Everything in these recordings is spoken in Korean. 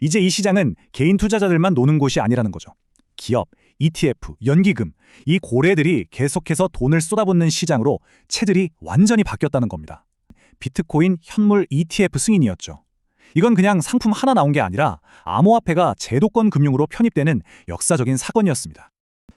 이제 이 시장은 개인 투자자들만 노는 곳이 아니라는 거죠. 기업, ETF, 연기금, 이 고래들이 계속해서 돈을 쏟아붓는 시장으로 채들이 완전히 바뀌었다는 겁니다. 비트코인 현물 ETF 승인이었죠. 이건 그냥 상품 하나 나온 게 아니라 암호화폐가 제도권 금융으로 편입되는 역사적인 사건이었습니다.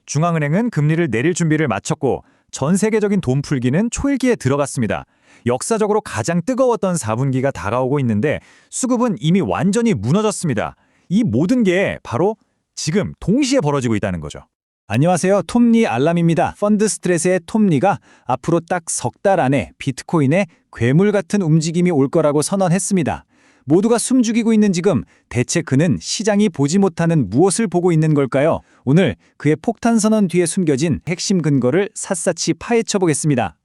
중앙은행은 금리를 내릴 준비를 마쳤고 전 세계적인 돈 풀기는 초일기에 들어갔습니다. 역사적으로 가장 뜨거웠던 4분기가 다가오고 있는데 수급은 이미 완전히 무너졌습니다. 이 모든 게 바로 지금 동시에 벌어지고 있다는 거죠. 안녕하세요. 톰리 알람입니다. 펀드 스트레스의 톰리가 앞으로 딱 석 달 안에 비트코인에 괴물 같은 움직임이 올 거라고 선언했습니다. 모두가 숨죽이고 있는 지금 대체 그는 시장이 보지 못하는 무엇을 보고 있는 걸까요? 오늘 그의 폭탄 선언 뒤에 숨겨진 핵심 근거를 샅샅이 파헤쳐 보겠습니다.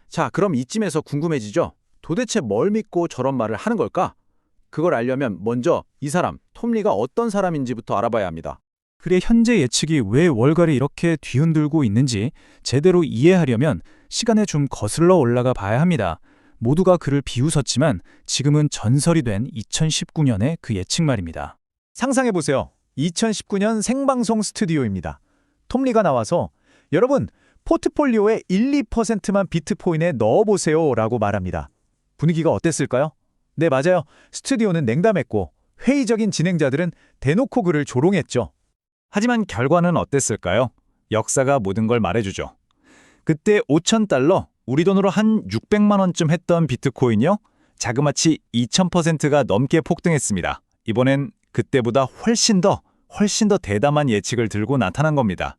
자, 그럼 이쯤에서 궁금해지죠? 도대체 뭘 믿고 저런 말을 하는 걸까? 그걸 알려면 먼저 이 사람, 톰리가 어떤 사람인지부터 알아봐야 합니다. 그의 현재 예측이 왜 월가를 이렇게 뒤흔들고 있는지 제대로 이해하려면 시간에 좀 거슬러 올라가 봐야 합니다. 모두가 그를 비웃었지만 지금은 전설이 된 2019년의 그 예측 말입니다. 상상해보세요. 2019년 생방송 스튜디오입니다. 톰리가 나와서 여러분, 포트폴리오에 1, 2%만 비트코인에 넣어보세요 라고 말합니다. 분위기가 어땠을까요? 네, 맞아요. 스튜디오는 냉담했고 회의적인 진행자들은 대놓고 그를 조롱했죠. 하지만 결과는 어땠을까요? 역사가 모든 걸 말해주죠. 그때 5,000달러, 우리 돈으로 한 600만 원쯤 했던 비트코인이요? 자그마치 2000%가 넘게 폭등했습니다. 이번엔 그때보다 훨씬 더 대담한 예측을 들고 나타난 겁니다.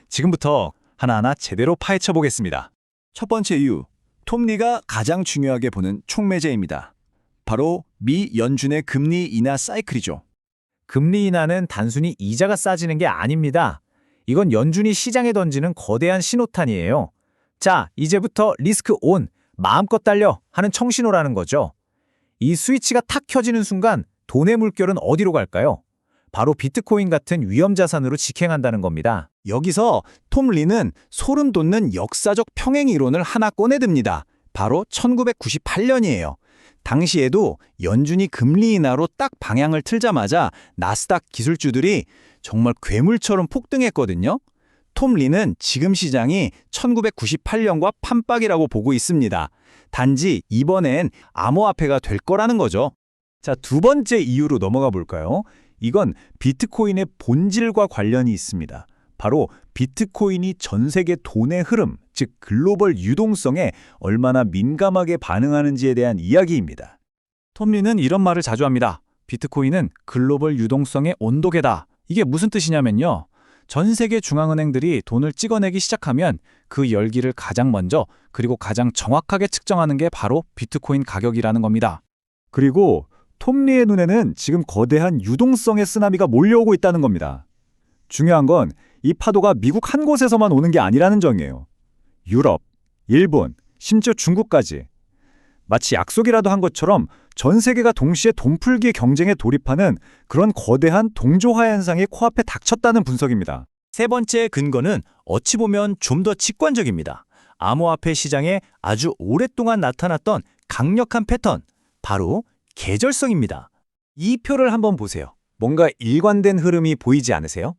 지금부터 하나하나 제대로 파헤쳐 보겠습니다. 첫 번째 이유, 톰리가 가장 중요하게 보는 촉매제입니다. 바로 미 연준의 금리 인하 사이클이죠. 금리 인하는 단순히 이자가 싸지는 게 아닙니다. 이건 연준이 시장에 던지는 거대한 신호탄이에요. 자, 이제부터 리스크 온, 마음껏 달려 하는 청신호라는 거죠. 이 스위치가 탁 켜지는 순간 돈의 물결은 어디로 갈까요? 바로 비트코인 같은 위험 자산으로 직행한다는 겁니다. 여기서 톰 리는 소름 돋는 역사적 평행 이론을 하나 꺼내듭니다. 바로 1998년이에요. 당시에도 연준이 금리 인하로 딱 방향을 틀자마자 나스닥 기술주들이 정말 괴물처럼 폭등했거든요. 톰 리는 지금 시장이 1998년과 판박이라고 보고 있습니다. 단지 이번엔 암호화폐가 될 거라는 거죠. 자, 두 번째 이유로 넘어가 볼까요? 이건 비트코인의 본질과 관련이 있습니다. 바로 비트코인이 전 세계 돈의 흐름, 즉 글로벌 유동성에 얼마나 민감하게 반응하는지에 대한 이야기입니다. 톰 리는 이런 말을 자주 합니다. 비트코인은 글로벌 유동성의 온도계다. 이게 무슨 뜻이냐면요. 전 세계 중앙은행들이 돈을 찍어내기 시작하면 그 열기를 가장 먼저 그리고 가장 정확하게 측정하는 게 바로 비트코인 가격이라는 겁니다. 그리고 톰 리의 눈에는 지금 거대한 유동성의 쓰나미가 몰려오고 있다는 겁니다. 중요한 건 이 파도가 미국 한 곳에서만 오는 게 아니라는 점이에요. 유럽, 일본, 심지어 중국까지. 마치 약속이라도 한 것처럼 전 세계가 동시에 돈풀기 경쟁에 돌입하는 그런 거대한 동조화 현상이 코앞에 닥쳤다는 분석입니다. 세 번째 근거는 어찌 보면 좀 더 직관적입니다. 암호화폐 시장에 아주 오랫동안 나타났던 강력한 패턴, 바로 계절성입니다. 이 표를 한번 보세요. 뭔가 일관된 흐름이 보이지 않으세요?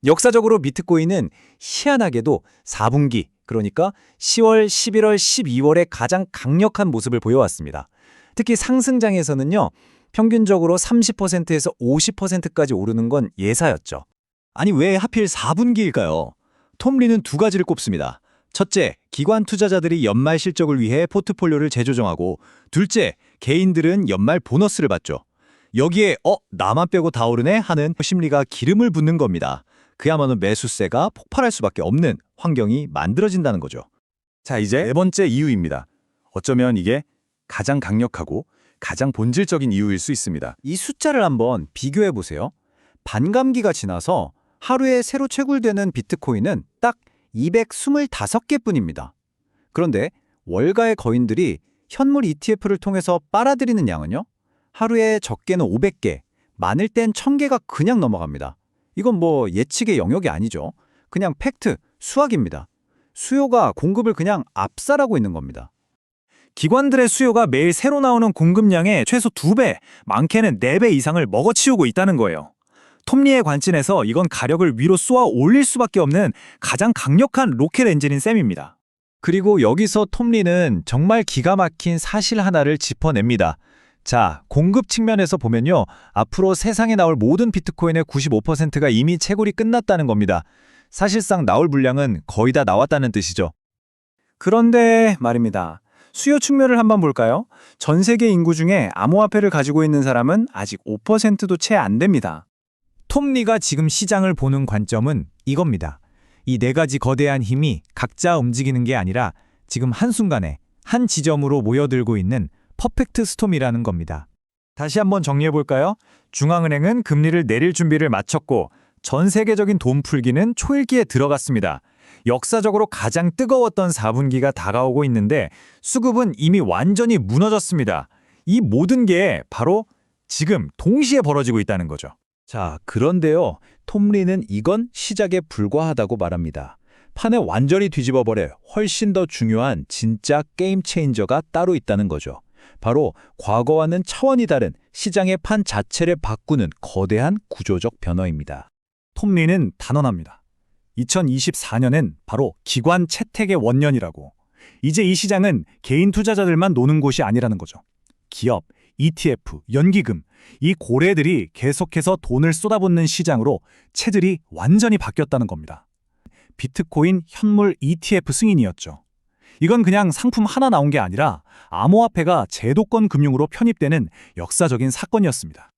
역사적으로 비트코인은 희한하게도 4분기, 그러니까 10월, 11월, 12월에 가장 강력한 모습을 보여왔습니다. 특히 상승장에서는요, 평균적으로 30%에서 50%까지 오르는 건 예사였죠. 아니, 왜 하필 4분기일까요? 톰 리는 두 가지를 꼽습니다. 첫째, 기관 투자자들이 연말 실적을 위해 포트폴리오를 재조정하고, 둘째, 개인들은 연말 보너스를 받죠. 여기에 나만 빼고 다 오르네 하는 심리가 기름을 붓는 겁니다. 그야말로 매수세가 폭발할 수밖에 없는 환경이 만들어진다는 거죠. 자, 이제 네 번째 이유입니다. 어쩌면 이게 가장 강력하고 가장 본질적인 이유일 수 있습니다. 이 숫자를 한번 비교해 보세요. 반감기가 지나서 하루에 새로 채굴되는 비트코인은 딱 225개뿐입니다. 그런데 월가의 거인들이 현물 ETF를 통해서 빨아들이는 양은요? 하루에 적게는 500개, 많을 땐 1000개가 그냥 넘어갑니다. 이건 뭐 예측의 영역이 아니죠. 그냥 팩트, 수학입니다. 수요가 공급을 그냥 압살하고 있는 겁니다. 기관들의 수요가 매일 새로 나오는 공급량의 최소 2배, 많게는 4배 이상을 먹어치우고 있다는 거예요. 톱니의 관점에서 이건 가력을 위로 쏘아 올릴 수밖에 없는 가장 강력한 로켓 엔진인 셈입니다. 그리고 여기서 톱니는 정말 기가 막힌 사실 하나를 짚어냅니다. 자, 공급 측면에서 보면요. 앞으로 세상에 나올 모든 비트코인의 95%가 이미 채굴이 끝났다는 겁니다. 사실상 나올 물량은 거의 다 나왔다는 뜻이죠. 그런데 말입니다. 수요 측면을 한번 볼까요? 전 세계 인구 중에 암호화폐를 가지고 있는 사람은 아직 5%도 채 안 됩니다. 톱니가 지금 시장을 보는 관점은 이겁니다. 이 네 가지 거대한 힘이 각자 움직이는 게 아니라 지금 한순간에 한 지점으로 모여들고 있는 퍼펙트 스톰이라는 겁니다. 다시 한번 정리해볼까요? 중앙은행은 금리를 내릴 준비를 마쳤고 전 세계적인 돈 풀기는 초읽기에 들어갔습니다. 역사적으로 가장 뜨거웠던 4분기가 다가오고 있는데 수급은 이미 완전히 무너졌습니다. 이 모든 게 바로 지금 동시에 벌어지고 있다는 거죠. 자, 그런데요. 톱니는 이건 시작에 불과하다고 말합니다. 판에 완전히 뒤집어버려 훨씬 더 중요한 진짜 게임 체인저가 따로 있다는 거죠. 바로 과거와는 차원이 다른 시장의 판 자체를 바꾸는 거대한 구조적 변화입니다. 톱니는 단언합니다. 2024년은 바로 기관 채택의 원년이라고. 이제 이 시장은 개인 투자자들만 노는 곳이 아니라는 거죠. 기업, ETF, 연기금, 이 고래들이 계속해서 돈을 쏟아붓는 시장으로 체질이 완전히 바뀌었다는 겁니다. 비트코인 현물 ETF 승인이었죠. 이건 그냥 상품 하나 나온 게 아니라 암호화폐가 제도권 금융으로 편입되는 역사적인 사건이었습니다.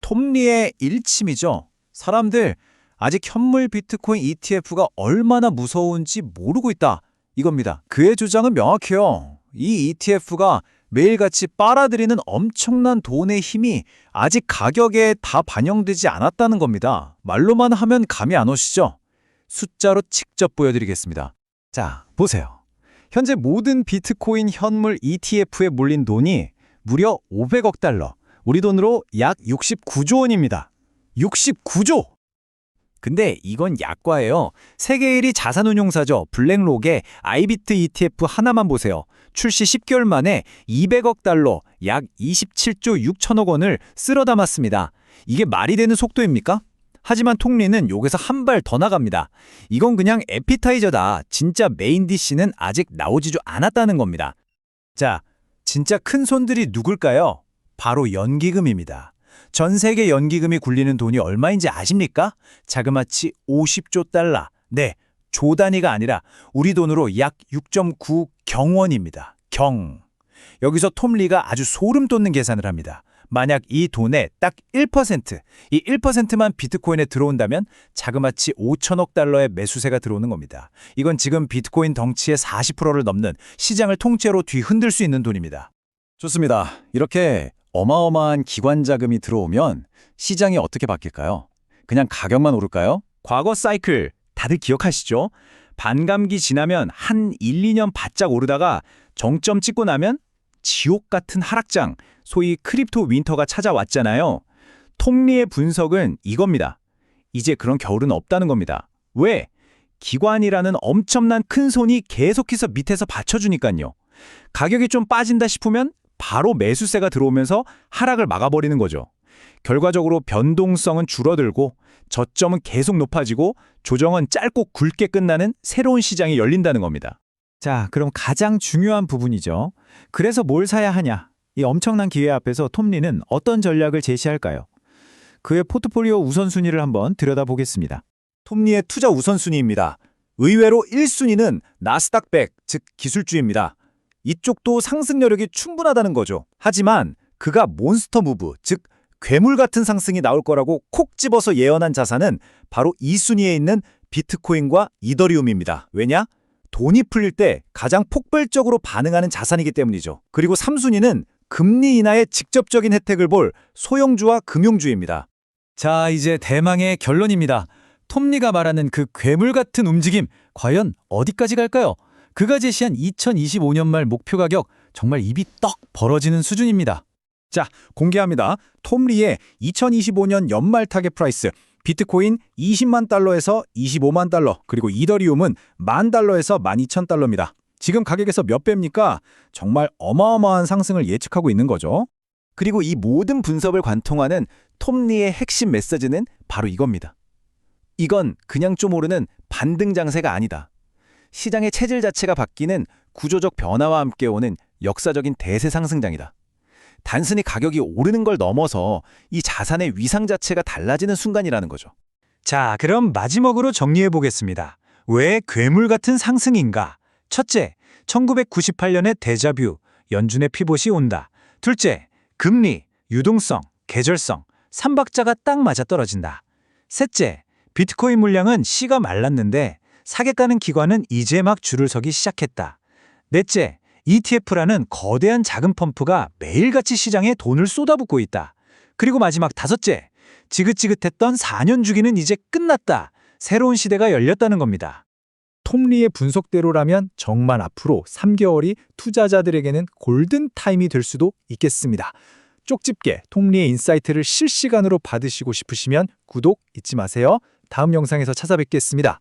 톱니의 일침이죠. 사람들 아직 현물 비트코인 ETF가 얼마나 무서운지 모르고 있다. 이겁니다. 그의 주장은 명확해요. 이 ETF가 매일같이 빨아들이는 엄청난 돈의 힘이 아직 가격에 다 반영되지 않았다는 겁니다. 말로만 하면 감이 안 오시죠? 숫자로 직접 보여드리겠습니다. 자, 보세요. 현재 모든 비트코인 현물 ETF에 몰린 돈이 무려 500억 달러, 우리 돈으로 약 69조 원입니다. 69조! 근데 이건 약과예요. 세계 1위 자산운용사죠. 블랙록의 아이비트 ETF 하나만 보세요. 출시 10개월 만에 200억 달러, 약 27조 6천억 원을 쓸어 담았습니다. 이게 말이 되는 속도입니까? 하지만 톱니는 여기서 한 발 더 나갑니다. 이건 그냥 에피타이저다. 진짜 메인 디쉬는 아직 나오지도 않았다는 겁니다. 자, 진짜 큰 손들이 누굴까요? 바로 연기금입니다. 전 세계 연기금이 굴리는 돈이 얼마인지 아십니까? 자그마치 50조 달러. 네, 조 단위가 아니라 우리 돈으로 약 6.9 경원입니다. 경. 여기서 톱니가 아주 소름 돋는 계산을 합니다. 만약 이 돈의 딱 1%, 이 1%만 비트코인에 들어온다면 자그마치 5천억 달러의 매수세가 들어오는 겁니다. 이건 지금 비트코인 덩치의 40%를 넘는 시장을 통째로 뒤흔들 수 있는 돈입니다. 좋습니다. 이렇게 어마어마한 기관 자금이 들어오면 시장이 어떻게 바뀔까요? 그냥 가격만 오를까요? 과거 사이클 다들 기억하시죠? 반감기 지나면 한 1, 2년 바짝 오르다가 정점 찍고 나면 지옥 같은 하락장, 소위 크립토 윈터가 찾아왔잖아요. 톱니의 분석은 이겁니다. 이제 그런 겨울은 없다는 겁니다. 왜? 기관이라는 엄청난 큰 손이 계속해서 밑에서 받쳐주니까요. 가격이 좀 빠진다 싶으면 바로 매수세가 들어오면서 하락을 막아버리는 거죠. 결과적으로 변동성은 줄어들고 저점은 계속 높아지고 조정은 짧고 굵게 끝나는 새로운 시장이 열린다는 겁니다. 자, 그럼 가장 중요한 부분이죠. 그래서 뭘 사야 하냐? 이 엄청난 기회 앞에서 톱니는 어떤 전략을 제시할까요? 그의 포트폴리오 우선순위를 한번 들여다보겠습니다. 톱니의 투자 우선순위입니다. 의외로 1순위는 나스닥 100, 즉 기술주입니다. 이쪽도 상승 여력이 충분하다는 거죠. 하지만 그가 몬스터 무브, 즉 괴물 같은 상승이 나올 거라고 콕 집어서 예언한 자산은 바로 2순위에 있는 비트코인과 이더리움입니다. 왜냐? 돈이 풀릴 때 가장 폭발적으로 반응하는 자산이기 때문이죠. 그리고 3순위는 금리 인하의 직접적인 혜택을 볼 소형주와 금융주입니다. 자, 이제 대망의 결론입니다. 톱니가 말하는 그 괴물 같은 움직임, 과연 어디까지 갈까요? 그가 제시한 2025년 말 목표 가격, 정말 입이 떡 벌어지는 수준입니다. 자, 공개합니다. 톱니의 2025년 연말 타겟 프라이스, 비트코인 20만 달러에서 25만 달러, 그리고 이더리움은 10,000달러에서 12,000달러입니다. 지금 가격에서 몇 배입니까? 정말 어마어마한 상승을 예측하고 있는 거죠. 그리고 이 모든 분석을 관통하는 톱니의 핵심 메시지는 바로 이겁니다. 이건 그냥 좀 오르는 반등 장세가 아니다. 시장의 체질 자체가 바뀌는 구조적 변화와 함께 오는 역사적인 대세 상승장이다. 단순히 가격이 오르는 걸 넘어서 이 자산의 위상 자체가 달라지는 순간이라는 거죠. 자, 그럼 마지막으로 정리해 보겠습니다. 왜 괴물 같은 상승인가? 첫째, 1998년의 데자뷰, 연준의 피봇이 온다. 둘째, 금리, 유동성, 계절성, 삼박자가 딱 맞아떨어진다. 셋째, 비트코인 물량은 씨가 말랐는데 사겠다는 기관은 이제 막 줄을 서기 시작했다. 넷째, ETF라는 거대한 자금 펌프가 매일같이 시장에 돈을 쏟아붓고 있다. 그리고 마지막 다섯째, 지긋지긋했던 4년 주기는 이제 끝났다. 새로운 시대가 열렸다는 겁니다. 톱니의 분석대로라면 정말 앞으로 3개월이 투자자들에게는 골든타임이 될 수도 있겠습니다. 쪽집게 톱니의 인사이트를 실시간으로 받으시고 싶으시면 구독 잊지 마세요. 다음 영상에서 찾아뵙겠습니다.